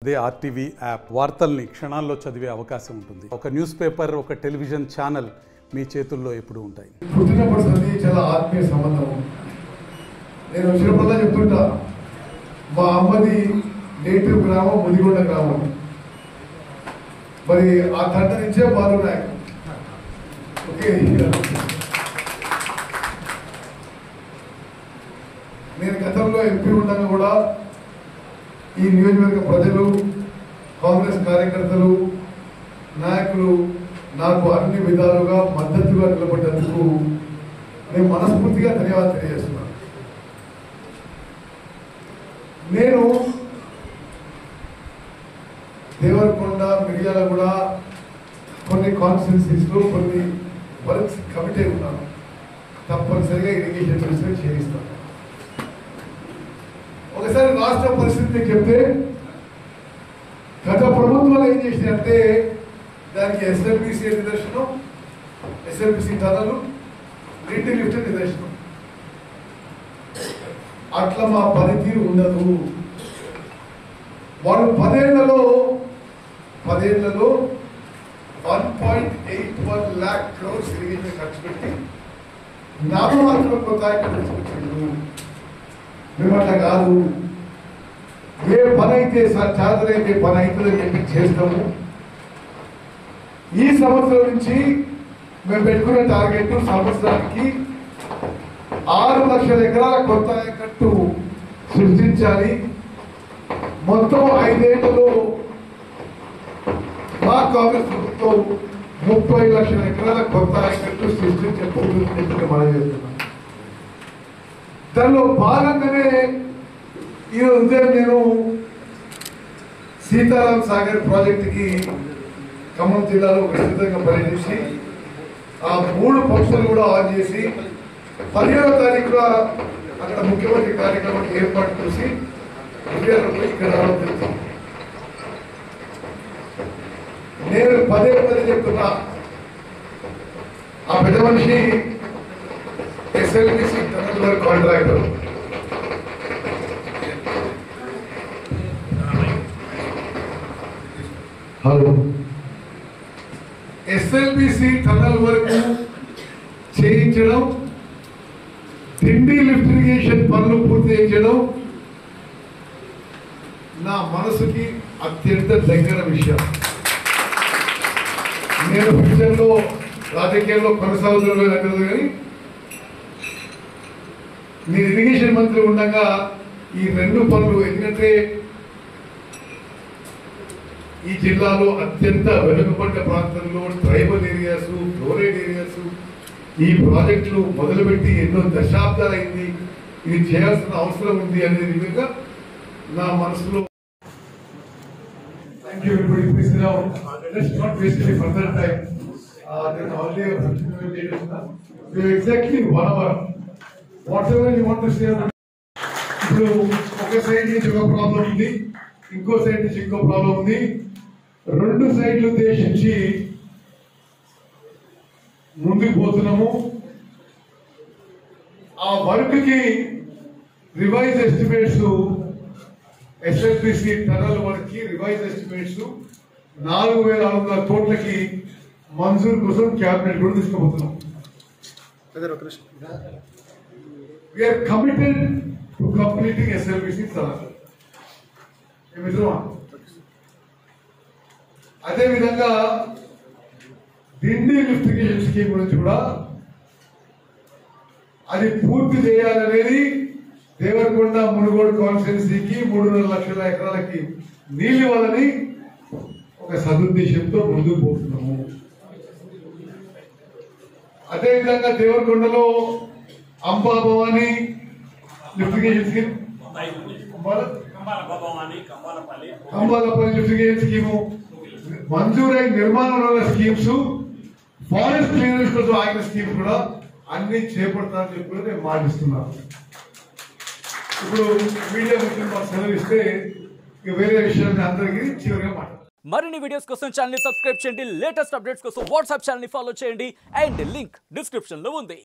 అదే RTV app వార్తల్ని క్షణాల్లో చదివే అవకాశం ఉంటుంది. ఒక న్యూస్ పేపర్, ఒక టెలివిజన్ ఛానల్ మీ చేతుల్లో ఎప్పుడూ ఉంటాయి. పుట్టినప్పటి చాలా ఆత్మీయ సంబంధం. నేను వచ్చినప్పుడల్లా చెప్తుంటా, మా అమ్మది నేటివ్ గ్రామం ముదిగొండ గ్రామం. మరి ఆ తండ్రి నుంచే బాలు నాయక్. ఓకే, నేను గతంలో ఎంపీ ఉండగా కూడా ఈ నియోజకవర్గ ప్రజలు, కాంగ్రెస్ కార్యకర్తలు, నాయకులు నాకు అన్ని విధాలుగా మద్దతుగా నిలబడ్డందుకు నేను మనస్ఫూర్తిగా ధన్యవాదాలు తెలియజేస్తున్నాను. నేను దేవరకొండ, మిర్యాలగూడ కొన్ని కాన్స్టిట్యున్సీస్లో కొన్ని వర్క్స్ కమిటీ ఉన్నాను. తప్పనిసరిగా ఇరిగేషన్ మినిస్టర్ చేయిస్తాను. ఒకసారి రాష్ట్ర పరిస్థితి చెప్తే, గత ప్రభుత్వాలు ఏం చేసినాయంటే దానికి ఎస్ఎల్బిసి నిదర్శనం, ఎస్ఎల్బిసి ధరలు, లింటి లిఫ్ట్ నిదర్శనం. అట్లా మా పనితీరు ఉండదు. వాళ్ళు 10 ఏళ్లలో 1.81 lakh crores ఇరిగేషన్ ఖర్చు పెట్టి నామమాత్రం కొత్త తీసుకొచ్చిండు. మేము అట్లా కాదు, ఏ పని అయితే చేతనైతే పని అవుతుందని చెప్పి చేస్తాము. ఈ సంవత్సరం నుంచి మేము పెట్టుకున్న టార్గెట్ సంవత్సరానికి 6 లక్షల ఎకరాల కొత్త ఆయకట్టు సృష్టించాలి. మొత్తం 5 ఏళ్లలో మా కాంగ్రెస్ ప్రభుత్వం 30 లక్షల ఎకరాల కొత్త ఆయకట్టు సృష్టించబోతుందని మనం చేస్తున్నాం. దానిలో భాగంగానే ఈరోజు ఉదయం నేను సీతారాం సాగర్ ప్రాజెక్టుకి ఖమ్మం జిల్లాలో విస్తృతంగా పర్యటించి ఆ 3 పంపులు కూడా ఆన్ చేసి 15వ తారీఖున అక్కడ ముఖ్యమంత్రి కార్యక్రమం ఏర్పాటు చేసి ఇక్కడ రావడం జరిగింది. నేను పదే చెప్తున్నా, ఆ పెద్ద మనిషి SLBC tunnel contractor. Hello, SLBC tunnel వరకు చేయించడం, దిండి లిఫ్ట్ ఇరిగేషన్ పనులు పూర్తి చేయించడం నా మనసుకి అత్యంత దగ్గర విషయం. నేను ఫ్యూచర్లో రాజకీయాల్లో కొనసాగుతున్నా కానీ నేను ఇరిగేషన్ మంత్రి ఉండగా ఈ 2 పనులు, ఎందుకంటే ఈ జిల్లాలో అత్యంత వెనుకబడ్డ ప్రాంతంలో ట్రైబల్ ఏరియాస్, ఫ్లోరైడ్ ఏరియాస్ ఈ ప్రాజెక్టులు మొదలుపెట్టి ఎన్నో దశాబ్దాలైంది, ఇది చేయాల్సిన అవసరం ఉంది అనే విధంగా నా మనసులో. Thank you everybody. Please sit down. Let's not waste any further time. There's only a 15-minute meeting. We have exactly 1 hour. Whatever you want to say. ఇప్పుడు ఒక సైడ్ నుంచి ఒక ప్రాబ్లం ఉంది, ఇంకో సైడ్ నుంచి ఇంకో ప్రాబ్లం ఉంది. 2 సైడ్లు ఉద్దేశించి ముందుకు పోతున్నాము. ఆ వర్క్ కి revise estimates, SLBC tunnel work కి రివైజ్ ఎస్టిమేట్స్ 4,600 కోట్లకి మంజూరు కోసం క్యాబినెట్ కూడా తీసుకుపోతున్నాం. We are committed to completing SLBC tunnel. అదే విధంగా దిండి లిఫ్ట్ ఇరిగేషన్ స్కీమ్ గురించి కూడా అది పూర్తి చేయాలనేది దేవరకొండ, మునుగోడు కాన్స్టిట్యున్సీకి 3.5 లక్షల ఎకరాలకి నీళ్ళు ఇవ్వాలని ఒక సదుద్దేశంతో ముందుకు పోతున్నాము. అదేవిధంగా దేవరకొండలో Amba Bhavani lift irrigation scheme, Kambalapalli lift irrigation scheme మంజూరై నిర్మాణంలో ఉన్న స్కీమ్స్, ఫారెస్ట్ క్లియరెన్స్ కోసం ఆగిన స్కీమ్ కూడా అన్ని చేపడతానని చెప్పి నేను మాటిస్తున్నాను. ఇప్పుడు మీడియా మిత్రులు మాకు సెలవిస్తే వేరే విషయాన్ని అందరికీ చివరిగా మాట్లాడతాను. మరిన్ని వీడియోస్ కోసం ఛానల్ ని సబ్స్క్రైబ్ చేయండి, లేటెస్ట్ అప్డేట్స్ కోసం వాట్సాప్ ఛానల్ ని ఫాలో చేయండి అండ్ లింక్ డిస్క్రిప్షన్ లో ఉంది.